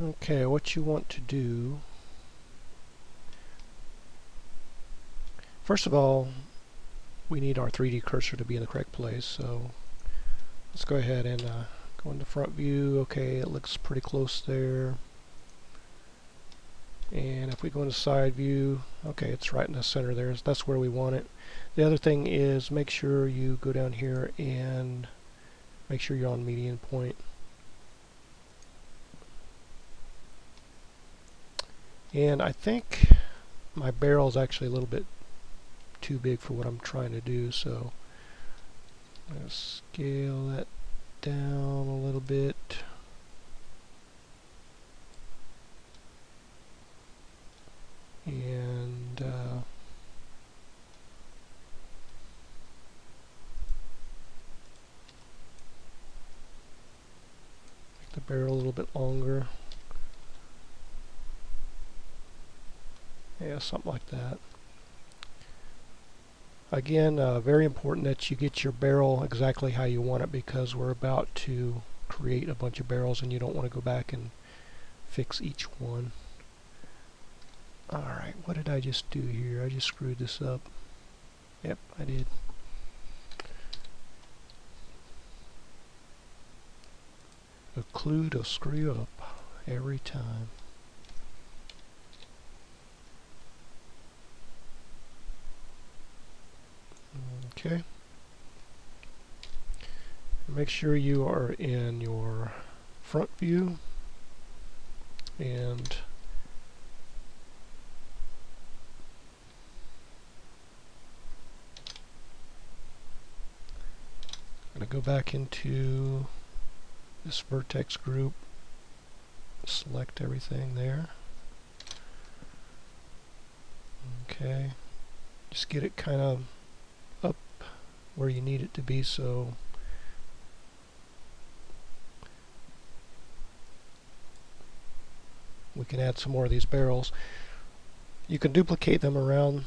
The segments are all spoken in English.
Okay, what you want to do, first of all, we need our 3D cursor to be in the correct place, so let's go ahead and go into front view. Okay, it looks pretty close there. And if we go into side view, okay, it's right in the center there. That's where we want it. The other thing is make sure you go down here and make sure you're on median point. And I think my barrel is actually a little bit too big for what I'm trying to do, so I'm going to scale that down a little bit. And make the barrel a little bit longer. Yeah, something like that. Again, very important that you get your barrel exactly how you want it, because we're about to create a bunch of barrels and you don't want to go back and fix each one. Alright, what did I just do here? I just screwed this up. Yep, I did. A clue to screw up every time. Okay. Make sure you are in your front view and I'm going to go back into this vertex group, select everything there. Okay, just get it kind of up where you need it to be, so we can add some more of these barrels. You can duplicate them around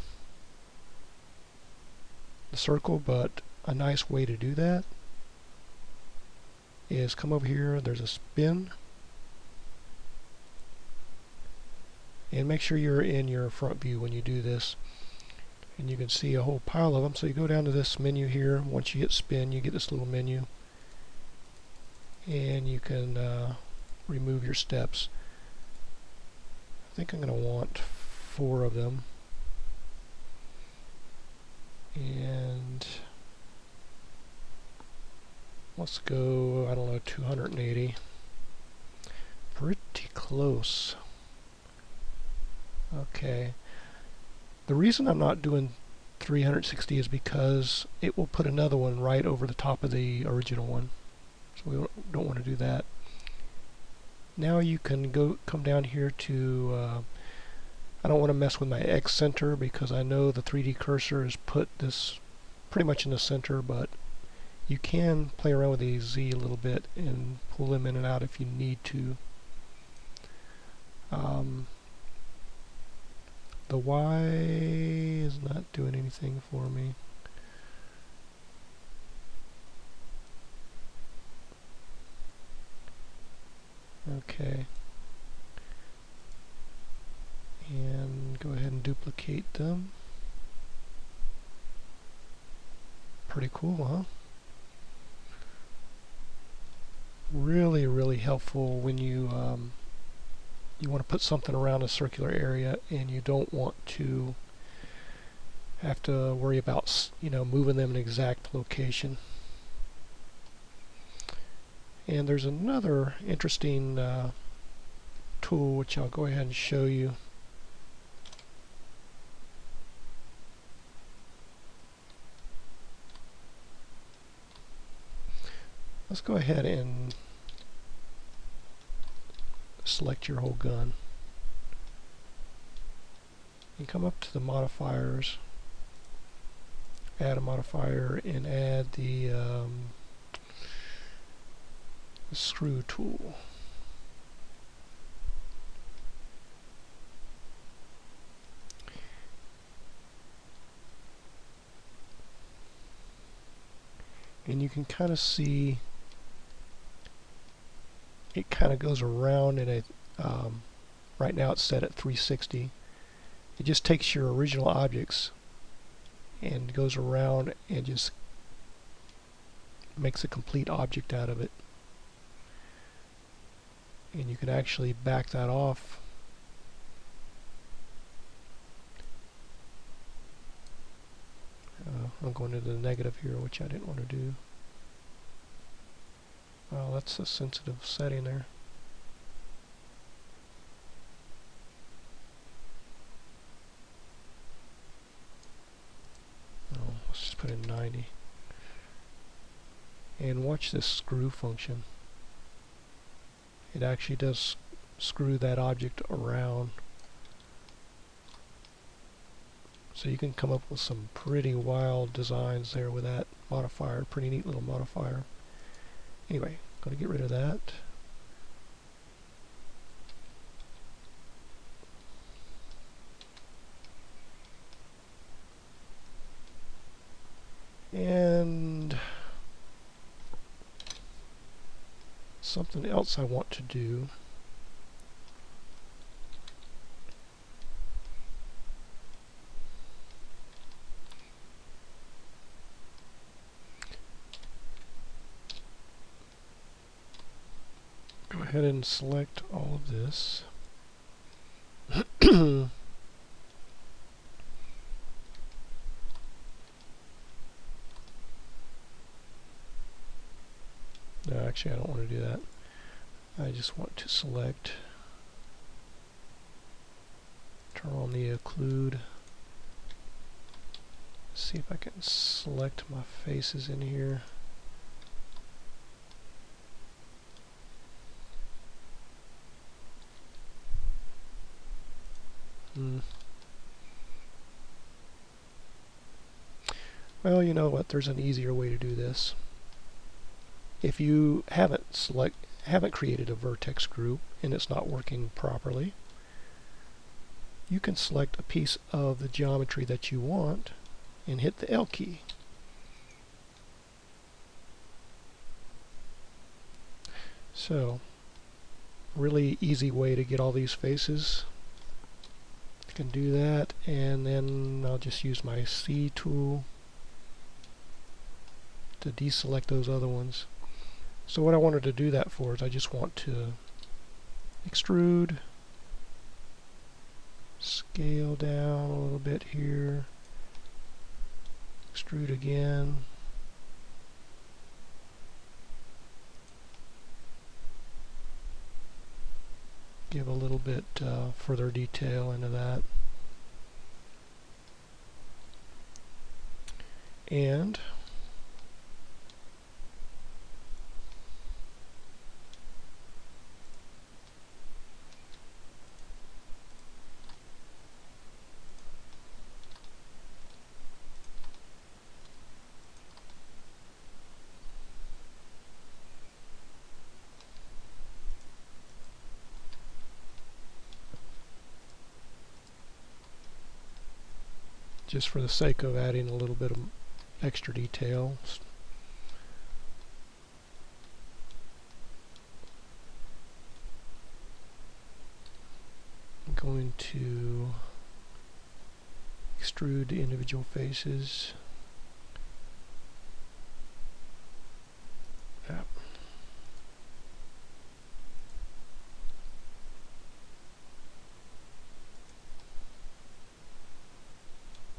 the circle, but a nice way to do that is come over here, there's a spin, and make sure you're in your front view when you do this, and you can see a whole pile of them. So you go down to this menu here. Once you hit spin, you get this little menu, and you can remove your steps. I think I'm going to want 4 of them, and let's go, I don't know, 280. Pretty close. Okay. The reason I'm not doing 360 is because it will put another one right over the top of the original one. So we don't want to do that. Now you can come down here to, I don't want to mess with my X center because I know the 3D cursor has put this pretty much in the center, but you can play around with the Z a little bit and pull them in and out if you need to. The Y is not doing anything for me. Okay. And go ahead and duplicate them. Pretty cool, huh? Really, really helpful when you you want to put something around a circular area and you don't want to have to worry about, you know, moving them in an exact location. And there's another interesting tool which I'll go ahead and show you. Let's go ahead and select your whole gun and come up to the modifiers, add a modifier, and add the screw tool. And you can kind of see it kind of goes around in a Right now it's set at 360. It just takes your original objects and goes around and just makes a complete object out of it. And you can actually back that off. I'm going to the negative here, which I didn't want to do. Oh, that's a sensitive setting there. Oh, let's just put in 90. And watch this screw function. It actually does screw that object around. So you can come up with some pretty wild designs there with that modifier. Pretty neat little modifier. Anyway, going to get rid of that. And something else I want to do. Go ahead and select all of this. No, actually I don't want to do that. I just want to select, turn on the occlude, see if I can select my faces in here. Well, you know what, there's an easier way to do this. If you haven't created a vertex group and it's not working properly, you can select a piece of the geometry that you want and hit the L key. So, really easy way to get all these faces. You can do that, and then I'll just use my C tool to deselect those other ones. So what I wanted to do that for is I just want to extrude, scale down a little bit here, extrude again, give a little bit further detail into that, and just for the sake of adding a little bit of extra detail, I'm going to extrude the individual faces. Yep.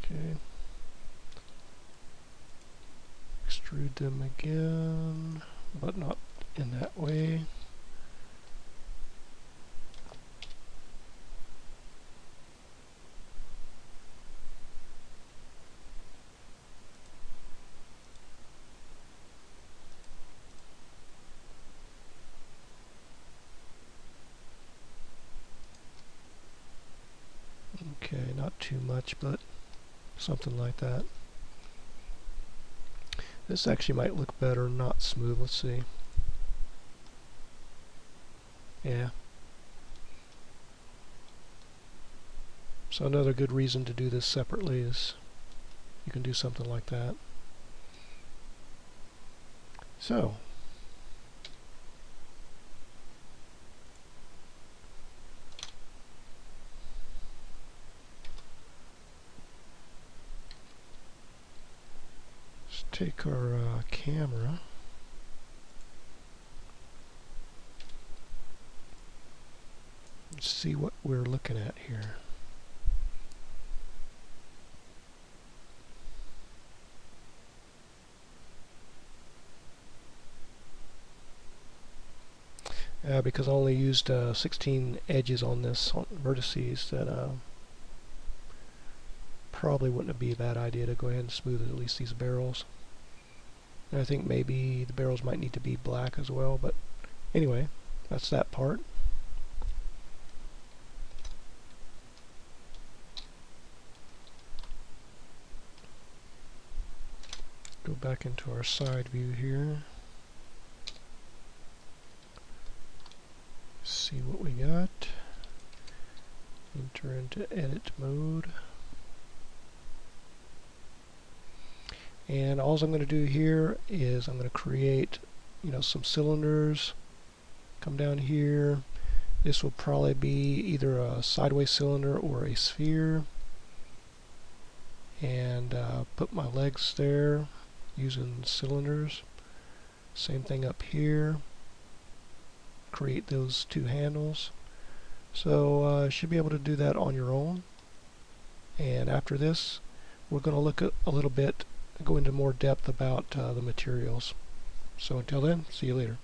Okay. Extrude them again, but not in that way. Okay, not too much, but something like that. This actually might look better not smooth. Let's see. Yeah. So another good reason to do this separately is you can do something like that. So take our camera. Let's see what we're looking at here. Because I only used 16 edges on this vertices, that probably wouldn't be a bad idea to go ahead and smooth at least these barrels. And I think maybe the barrels might need to be black as well, but anyway, that's that part. Go back into our side view here. See what we got. Enter into edit mode. And all I'm going to do here is I'm going to create, some cylinders. Come down here. This will probably be either a sideways cylinder or a sphere. And put my legs there using cylinders. Same thing up here. Create those two handles. So should be able to do that on your own. And after this, we're going to look at a little bit, go into more depth about the materials. So until then, see you later.